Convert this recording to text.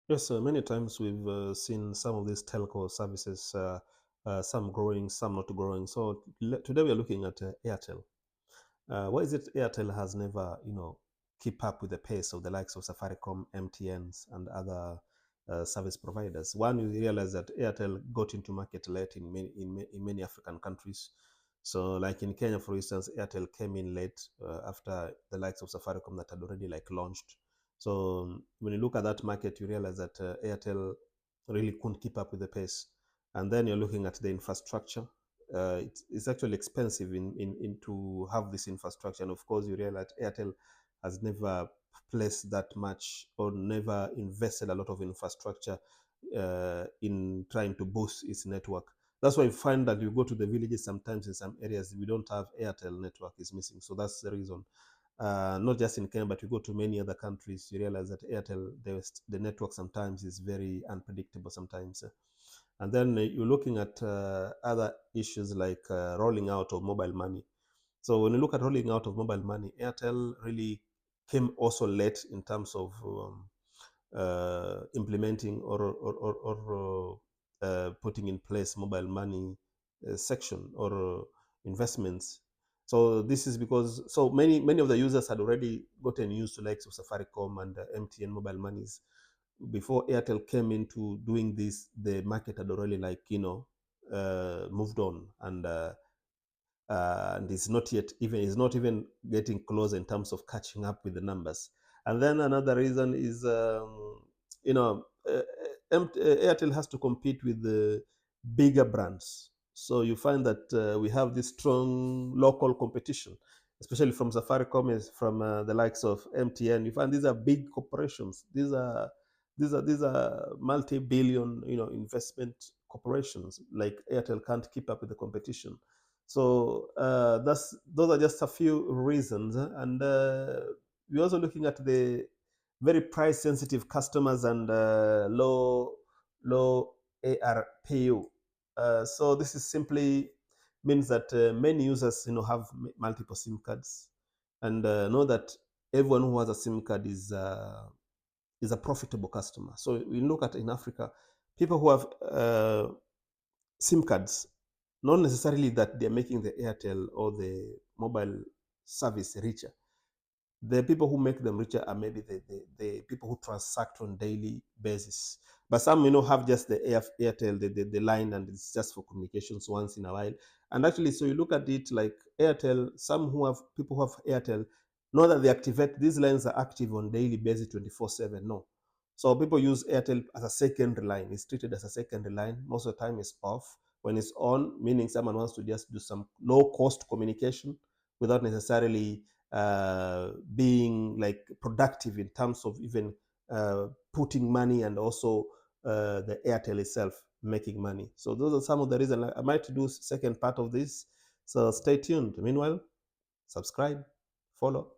Yes, many times we've seen some of these telco services, some growing, some not growing. So today we are looking at Airtel. Why is it Airtel has never, keep up with the pace of the likes of Safaricom, MTNs, and other service providers? One, you realize that Airtel got into market late in many African countries. So, like in Kenya, for instance, Airtel came in late after the likes of Safaricom that had already launched. So, when you look at that market, you realize that Airtel really couldn't keep up with the pace. And then you're looking at the infrastructure. It's actually expensive in to have this infrastructure, and of course you realize Airtel has never placed that much or never invested a lot of infrastructure in trying to boost its network. That's why you find that you go to the villages, sometimes in some areas we don't have Airtel network is missing. So that's the reason. Not just in Kenya, but you go to many other countries, you realize that Airtel, the network sometimes is very unpredictable sometimes. And then you're looking at other issues like rolling out of mobile money. So when you look at rolling out of mobile money, Airtel really came also late in terms of implementing or putting in place mobile money section or investments. So this is because many of the users had already gotten used to likes of Safaricom and MTN mobile monies. Before Airtel came into doing this, the market had already moved on, and is not even getting close in terms of catching up with the numbers. And then another reason is Airtel has to compete with the bigger brands. So you find that we have this strong local competition, especially from Safaricom, is from the likes of MTN. You find these are big corporations. These are multi-billion investment corporations. Like Airtel can't keep up with the competition. So those are just a few reasons, and we're also looking at the very price sensitive customers and low ARPU. So this is simply means that many users have multiple SIM cards, and know that everyone who has a SIM card is a profitable customer. So we look at in Africa, people who have SIM cards, not necessarily that they're making the Airtel or the mobile service richer. The people who make them richer are maybe the people who transact on daily basis. But some, have just the Airtel, the line, and it's just for communications once in a while. And actually, so you look at it like Airtel, people who have Airtel, know that they activate, these lines are active on daily basis 24/7. No. So people use Airtel as a secondary line. It's treated as a secondary line. Most of the time it's off. When it's on, meaning someone wants to just do some low cost communication without necessarily being productive in terms of even putting money, and also the Airtel itself making money. So those are some of the reasons. I might do second part of this. So stay tuned. Meanwhile, subscribe, follow.